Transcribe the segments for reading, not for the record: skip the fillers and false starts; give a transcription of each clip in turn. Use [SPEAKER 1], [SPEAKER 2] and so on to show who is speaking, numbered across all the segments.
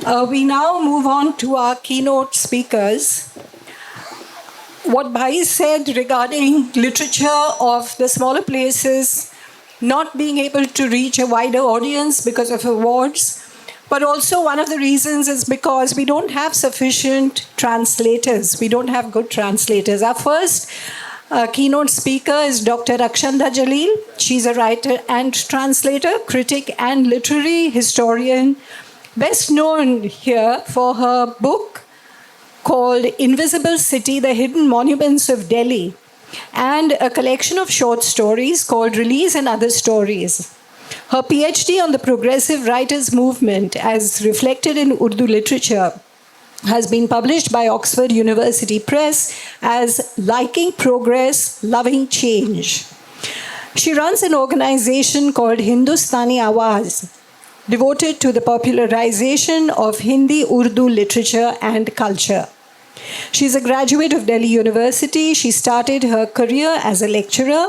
[SPEAKER 1] We now move on to our keynote speakers. What Bhai said regarding literature of the smaller places not being able to reach a wider audience because of awards, but also one of the reasons is because we don't have sufficient translators. We don't have good translators. Our first keynote speaker is Dr. Rakhshanda Jalil. She's a writer and translator, critic and literary historian, best known here for her book called Invisible City, The Hidden Monuments of Delhi, and a collection of short stories called Release and Other Stories. Her PhD on the progressive writers movement, as reflected in Urdu literature, has been published by Oxford University Press as Liking Progress, Loving Change. She runs an organization called Hindustani Awaz, devoted to the popularization of Hindi Urdu literature and culture. She's a graduate of Delhi University. She started her career as a lecturer.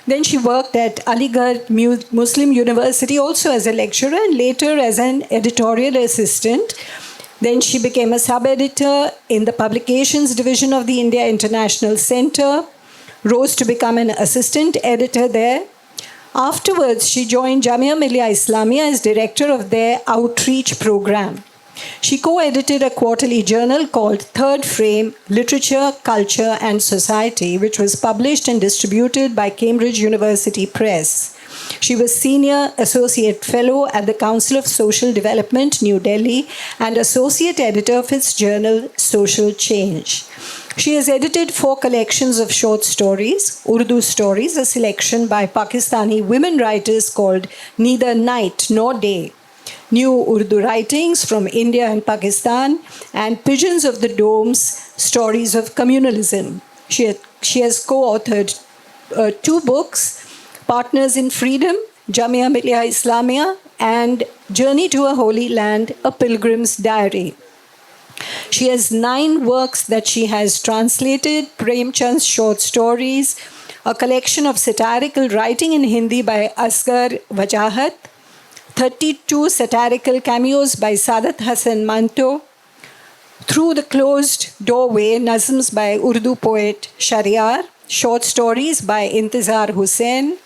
[SPEAKER 1] Then she worked at Aligarh Muslim University also as a lecturer and later as an editorial assistant. Then she became a sub-editor in the publications division of the India International Center, rose to become an assistant editor there. Afterwards, she joined Jamia Millia Islamia as director of their outreach program. She co-edited a quarterly journal called Third Frame, Literature, Culture and Society, which was published and distributed by Cambridge University Press. She was Senior Associate Fellow at the Council of Social Development, New Delhi, and Associate Editor of its journal, Social Change. She has edited 4 collections of short stories, Urdu stories, a selection by Pakistani women writers called Neither Night Nor Day, New Urdu Writings from India and Pakistan, and Pigeons of the Domes, Stories of Communalism. She has co-authored 2 books, Partners in Freedom, Jamia Millia Islamia, and Journey to a Holy Land, A Pilgrim's Diary. She has 9 works that she has translated, Premchand's short stories, a collection of satirical writing in Hindi by Asghar Wajahat, 32 satirical cameos by Saadat Hasan Manto, Through the Closed Doorway, Nazms by Urdu poet Shahryar, short stories by Intizar Hussain,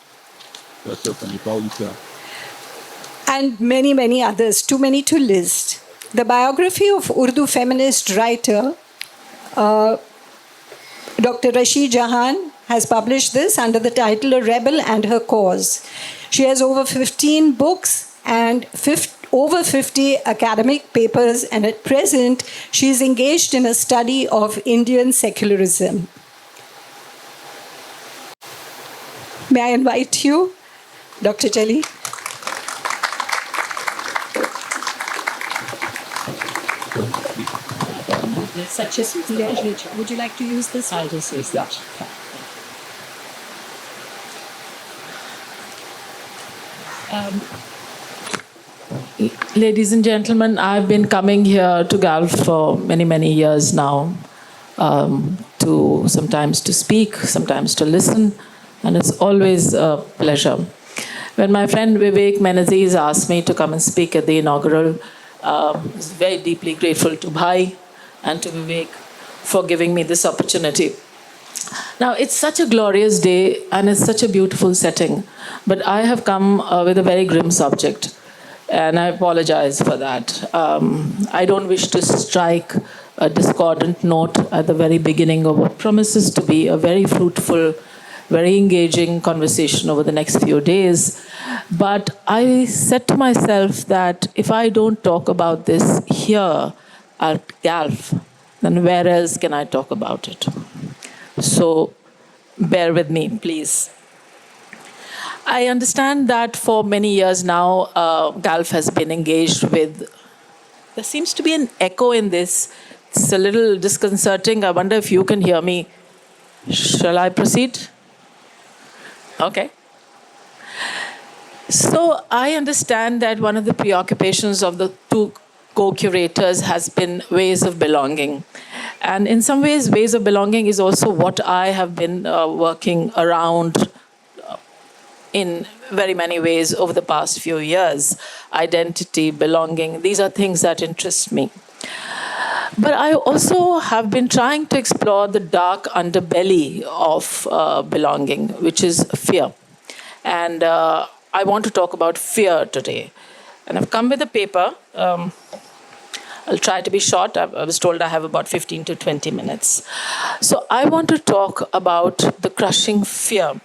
[SPEAKER 1] and many, many others, too many to list. The biography of Urdu feminist writer Dr. Rashid Jahan has published this under the title A Rebel and Her Cause. She has over 15 books and over 50 academic papers, and at present she is engaged in a study of Indian secularism. May I invite you, Dr. Jalil? Such a pleasure. Would you like to use this?
[SPEAKER 2] I'll just use that. Ladies and gentlemen, I've been coming here to GALF for many, many years now, sometimes to speak, sometimes to listen, and it's always a pleasure. When my friend Vivek Menaziz asked me to come and speak at the inaugural, I was very deeply grateful to Bhai and to Vivek for giving me this opportunity. Now, it's such a glorious day and it's such a beautiful setting, but I have come with a very grim subject, and I apologize for that. I don't wish to strike a discordant note at the very beginning of what promises to be a very fruitful, very engaging conversation over the next few days. But I said to myself that if I don't talk about this here at GALF, then where else can I talk about it? So bear with me, please. I understand that for many years now, GALF has been engaged with... There seems to be an echo in this. It's a little disconcerting. I wonder if you can hear me. Shall I proceed? Okay. So I understand that one of the preoccupations of the 2 co-curators has been ways of belonging. And in some ways of belonging is also what I have been working around in very many ways over the past few years. Identity, belonging, these are things that interest me. But I also have been trying to explore the dark underbelly of belonging, which is fear. And I want to talk about fear today. And I've come with a paper. I'll try to be short. I was told I have about 15 to 20 minutes. So I want to talk about the crushing fear.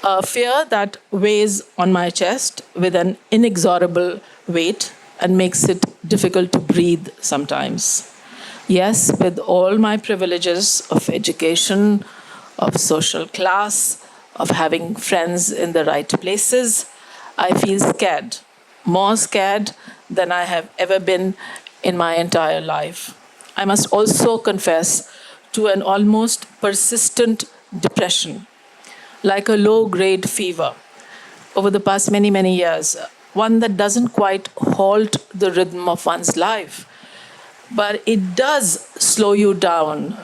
[SPEAKER 2] A fear that weighs on my chest with an inexorable weight and makes it difficult to breathe sometimes. Yes, with all my privileges of education, of social class, of having friends in the right places, I feel scared, more scared than I have ever been in my entire life. I must also confess to an almost persistent depression, like a low-grade fever over the past many, many years, one that doesn't quite halt the rhythm of one's life, but it does slow you down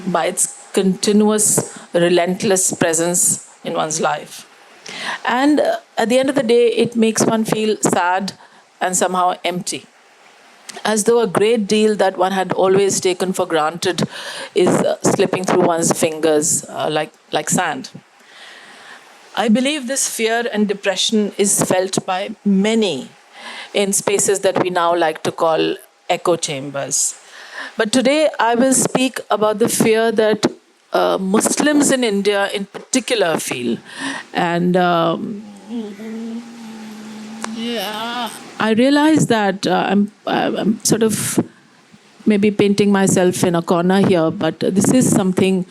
[SPEAKER 2] by its continuous, relentless presence in one's life. And at the end of the day, it makes one feel sad and somehow empty, as though a great deal that one had always taken for granted is slipping through one's fingers like sand. I believe this fear and depression is felt by many in spaces that we now like to call echo chambers. But today I will speak about the fear that Muslims in India in particular feel. And I realize that I'm sort of maybe painting myself in a corner here, but this is something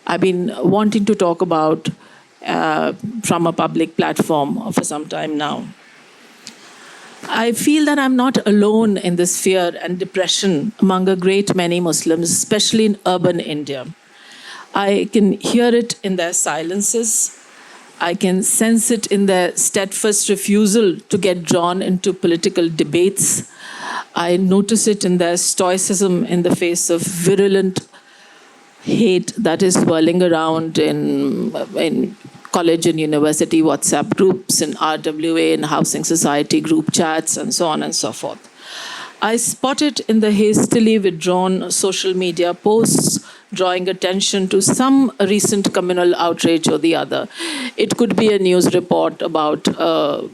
[SPEAKER 2] I've been wanting to talk about from a public platform for some time now. I feel that I'm not alone in this fear and depression among a great many Muslims, especially in urban India. I can hear it in their silences. I can sense it in their steadfast refusal to get drawn into political debates. I notice it in their stoicism in the face of virulent hate that is swirling around in college and university WhatsApp groups, in RWA and housing society group chats, and so on and so forth. I spot it in the hastily withdrawn social media posts drawing attention to some recent communal outrage or the other. It could be a news report about a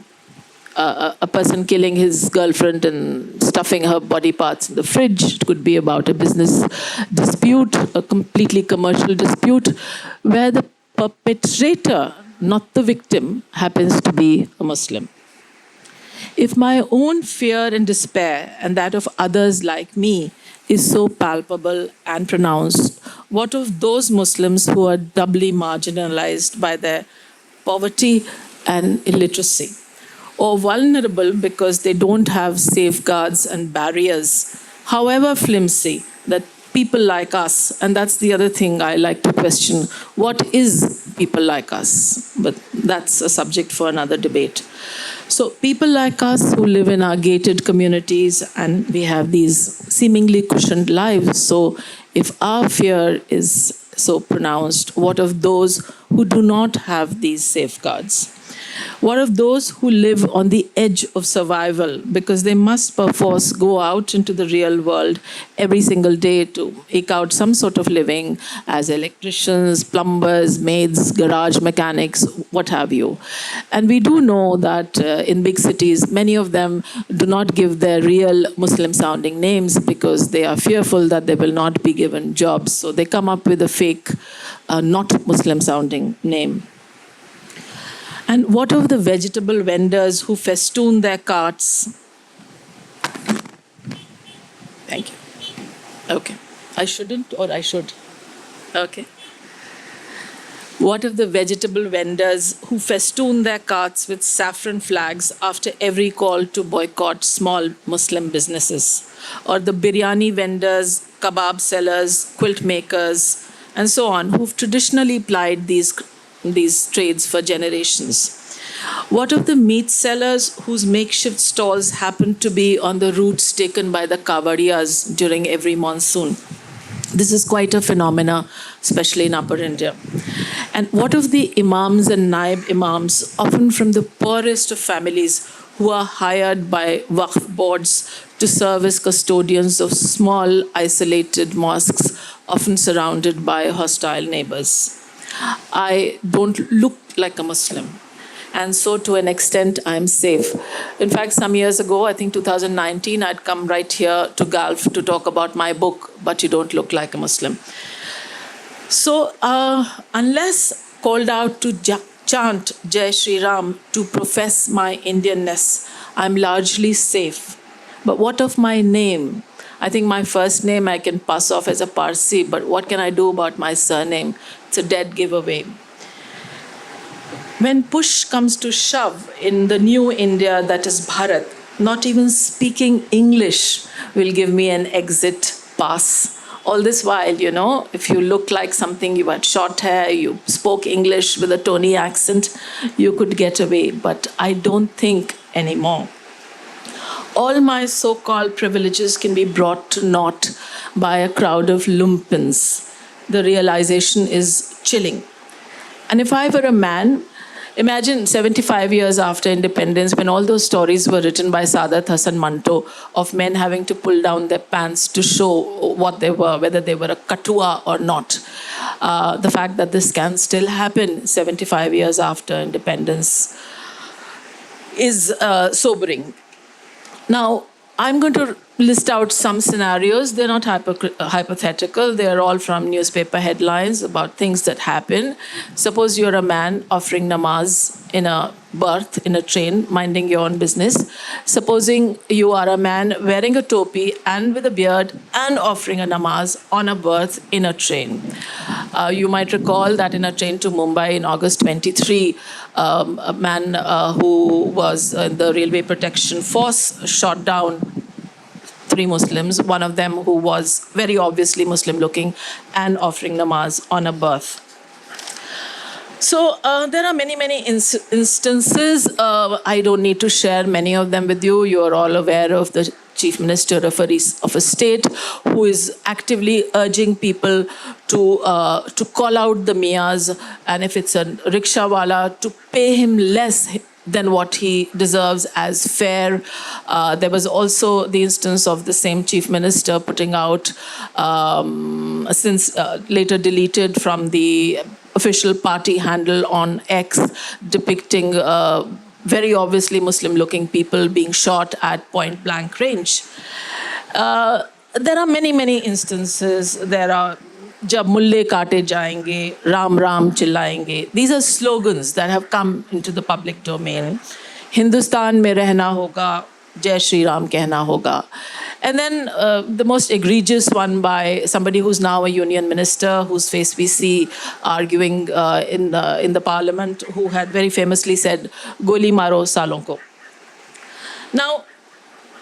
[SPEAKER 2] person killing his girlfriend and stuffing her body parts in the fridge. It could be about a business dispute, a completely commercial dispute, where the perpetrator, not the victim, happens to be a Muslim. If my own fear and despair and that of others like me is so palpable and pronounced, what of those Muslims who are doubly marginalized by their poverty and illiteracy, or vulnerable because they don't have safeguards and barriers, however flimsy, that people like us, and that's the other thing I like to question, what is people like us? But that's a subject for another debate. So people like us who live in our gated communities and we have these seemingly cushioned lives. So if our fear is so pronounced, what of those who do not have these safeguards? What of those who live on the edge of survival because they must perforce go out into the real world every single day to eke out some sort of living as electricians, plumbers, maids, garage mechanics, what have you? And we do know that in big cities, many of them do not give their real Muslim-sounding names because they are fearful that they will not be given jobs. So they come up with a fake, not Muslim-sounding name. And what of the vegetable vendors who festoon their carts? Thank you. Okay. I shouldn't, or I should? Okay. What of the vegetable vendors who festoon their carts with saffron flags after every call to boycott small Muslim businesses? Or the biryani vendors, kebab sellers, quilt makers, and so on, who've traditionally plied these trades for generations? What of the meat sellers whose makeshift stalls happen to be on the routes taken by the Kawadiyas during every monsoon? This is quite a phenomena, especially in Upper India. And what of the imams and naib imams, often from the poorest of families, who are hired by Waqf boards to serve as custodians of small, isolated mosques, often surrounded by hostile neighbors? I don't look like a Muslim. And so, to an extent, I'm safe. In fact, some years ago, I think 2019, I'd come right here to GALF to talk about my book, But You Don't Look Like a Muslim. So, unless called out to chant Jai Shri Ram to profess my Indianness, I'm largely safe. But what of my name? I think my first name I can pass off as a Parsi, but what can I do about my surname? It's a dead giveaway. When push comes to shove in the new India that is Bharat, not even speaking English will give me an exit pass. All this while, if you look like something, you had short hair, you spoke English with a Tony accent, you could get away. But I don't think anymore. All my so-called privileges can be brought to naught by a crowd of lumpins. The realization is chilling. And if I were a man, imagine 75 years after independence, when all those stories were written by Sadat Hasan Manto of men having to pull down their pants to show what they were, whether they were a katua or not. The fact that this can still happen 75 years after independence is sobering. Now, I'm going to list out some scenarios. They're not hypothetical. They're all from newspaper headlines about things that happen. Suppose you're a man offering namaz in a berth in a train, minding your own business. Supposing you are a man wearing a topi and with a beard and offering a namaz on a berth in a train. You might recall that in a train to Mumbai in August 23, a man who was in the Railway Protection Force shot down 3 Muslims, one of them who was very obviously Muslim looking and offering namaz on a berth. So there are many, many instances. I don't need to share many of them with you. You are all aware of the Chief Minister of a state who is actively urging people to call out the miyas, and if it's a rickshawala, to pay him less than what he deserves as fare. There was also the instance of the same chief minister putting out, since later deleted from the official party handle on X, depicting very obviously Muslim-looking people being shot at point-blank range. There are many, many instances. There are जब मुल्ले काटे जाएंगे, Ram Ram चिल्लाएंगे. These are slogans that have come into the public domain. Hindustan में रहना होगा, जय श्री राम कहना होगा. And then the most egregious one by somebody who's now a union minister, whose face we see arguing in the parliament, who had very famously said, "Goli maro salon ko." Now,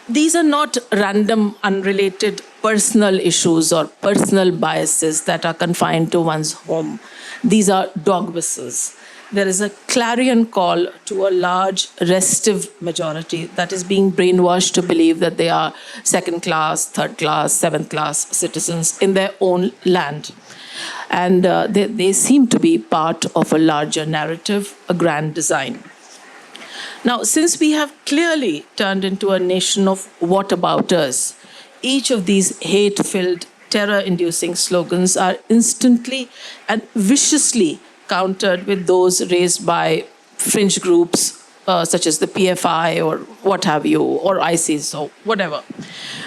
[SPEAKER 2] these are not random, unrelated personal issues or personal biases that are confined to one's home. These are dog whistles. There is a clarion call to a large restive majority that is being brainwashed to believe that they are second class, third class, seventh class citizens in their own land. And they seem to be part of a larger narrative, a grand design. Now, since we have clearly turned into a nation of whatabouters, each of these hate-filled, terror-inducing slogans are instantly and viciously countered with those raised by fringe groups such as the PFI or what have you, or ISIS or whatever.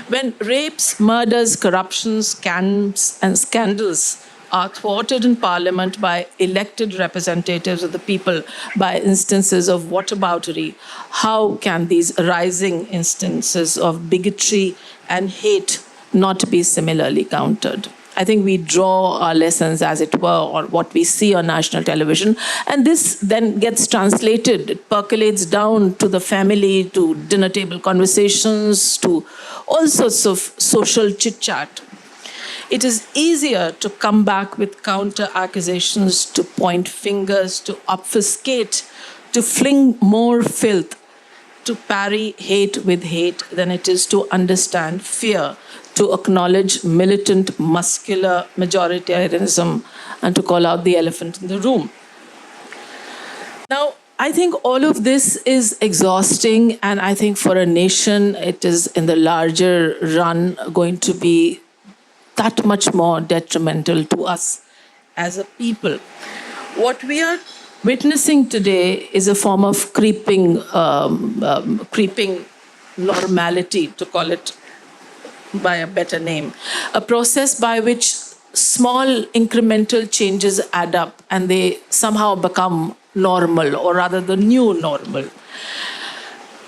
[SPEAKER 2] When rapes, murders, corruptions, scams, and scandals are thwarted in parliament by elected representatives of the people by instances of whataboutery, how can these rising instances of bigotry and hate not be similarly countered? I think we draw our lessons, as it were, on what we see on national television, and this then gets translated, it percolates down to the family, to dinner table conversations, to all sorts of social chit-chat. It is easier to come back with counter accusations, to point fingers, to obfuscate, to fling more filth to parry hate with hate than it is to understand fear, to acknowledge militant, muscular majoritarianism, and to call out the elephant in the room. Now, I think all of this is exhausting, and I think for a nation, it is in the larger run going to be that much more detrimental to us as a people. What we are witnessing today is a form of creeping normality, to call it by a better name, a process by which small incremental changes add up and they somehow become normal, or rather the new normal.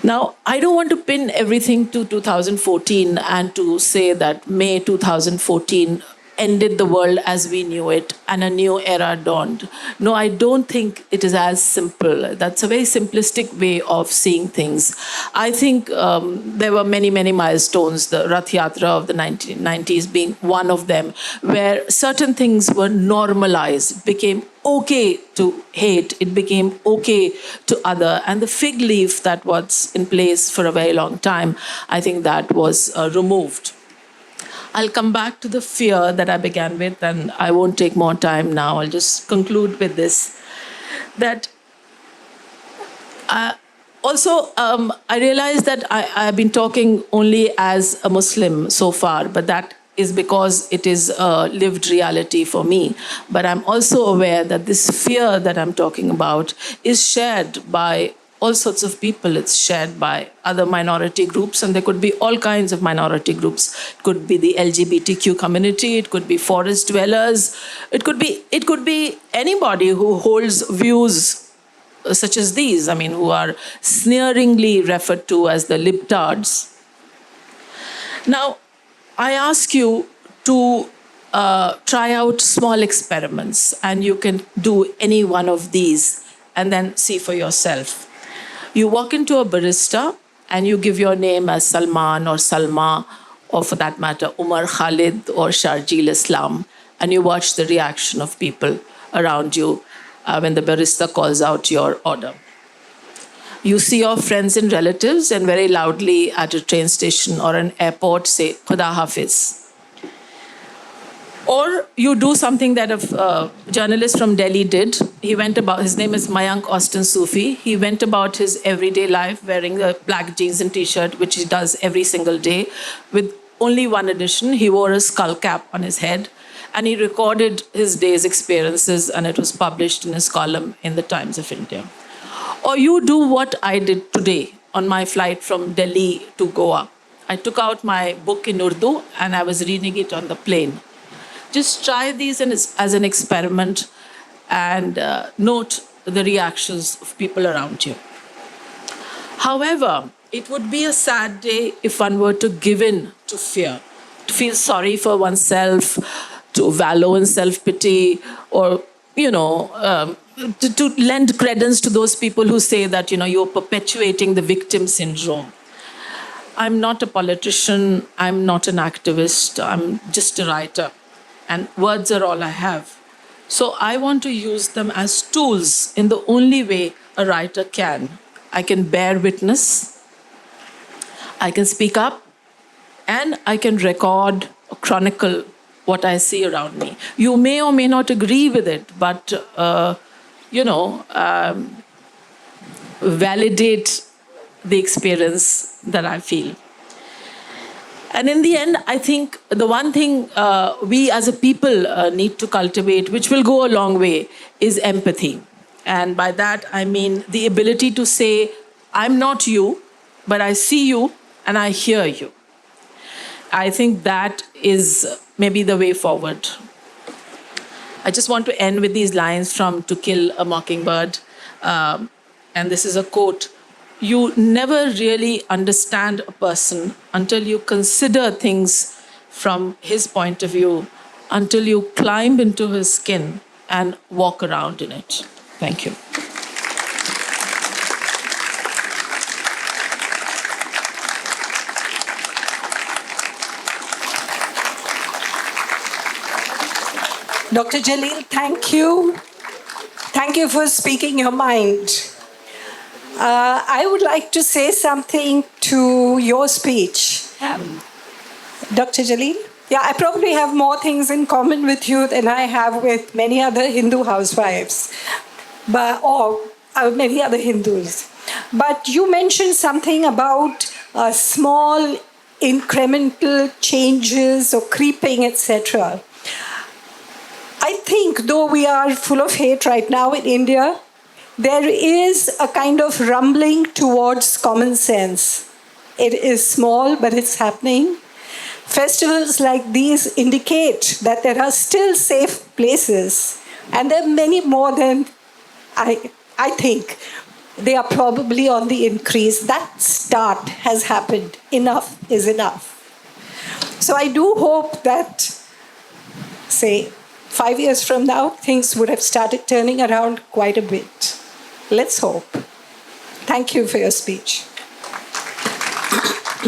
[SPEAKER 2] Now, I don't want to pin everything to 2014 and to say that May 2014 ended the world as we knew it and a new era dawned. No, I don't think it is as simple. That's a very simplistic way of seeing things. I think there were many, many milestones, the Rath Yatra of the 1990s being one of them, where certain things were normalized, became okay to hate, it became okay to other. And the fig leaf that was in place for a very long time, I think that was removed. I'll come back to the fear that I began with, and I won't take more time now. I'll just conclude with this. That I realize that I've been talking only as a Muslim so far, but that is because it is a lived reality for me. But I'm also aware that this fear that I'm talking about is shared by all sorts of people. It's shared by other minority groups, and there could be all kinds of minority groups. It could be the LGBTQ community, it could be forest dwellers, it could be anybody who holds views such as these, I mean, who are sneeringly referred to as the libtards. Now, I ask you to try out small experiments, and you can do any one of these and then see for yourself. You walk into a barista and you give your name as Salman or Salma, or for that matter, Umar Khalid or Sharjeel Islam, and you watch the reaction of people around you when the barista calls out your order. You see your friends and relatives and very loudly at a train station or an airport say, Khuda Hafiz. Or you do something that a journalist from Delhi did. He went about, his name is Mayank Austin Sufi. He went about his everyday life wearing a black jeans and t-shirt, which he does every single day, with only one addition. He wore a skull cap on his head, and he recorded his day's experiences, and it was published in his column in the Times of India. Or you do what I did today on my flight from Delhi to Goa. I took out my book in Urdu and I was reading it on the plane. Just try these as an experiment and note the reactions of people around you. However, it would be a sad day if one were to give in to fear, to feel sorry for oneself, to wallow in self-pity, or, to lend credence to those people who say that, you're perpetuating the victim syndrome. I'm not a politician, I'm not an activist, I'm just a writer. And words are all I have. So I want to use them as tools in the only way a writer can. I can bear witness, I can speak up, and I can record or chronicle what I see around me. You may or may not agree with it, but, validate the experience that I feel. And in the end, I think the one thing we as a people need to cultivate, which will go a long way, is empathy. And by that, I mean the ability to say, I'm not you, but I see you and I hear you. I think that is maybe the way forward. I just want to end with these lines from To Kill a Mockingbird. And this is a quote. You never really understand a person until you consider things from his point of view, until you climb into his skin and walk around in it. Thank you.
[SPEAKER 1] Dr. Jalil, thank you. Thank you for speaking your mind. I would like to say something to your speech, Dr. Jalil. Yeah, I probably have more things in common with you than I have with many other Hindu housewives, or many other Hindus. But you mentioned something about small incremental changes or creeping, etc. I think, though we are full of hate right now in India, there is a kind of rumbling towards common sense. It is small, but it's happening. Festivals like these indicate that there are still safe places, and there are many more than I think. They are probably on the increase. That start has happened. Enough is enough. So I do hope that, say, 5 years from now, things would have started turning around quite a bit. Let's hope. Thank you for your speech.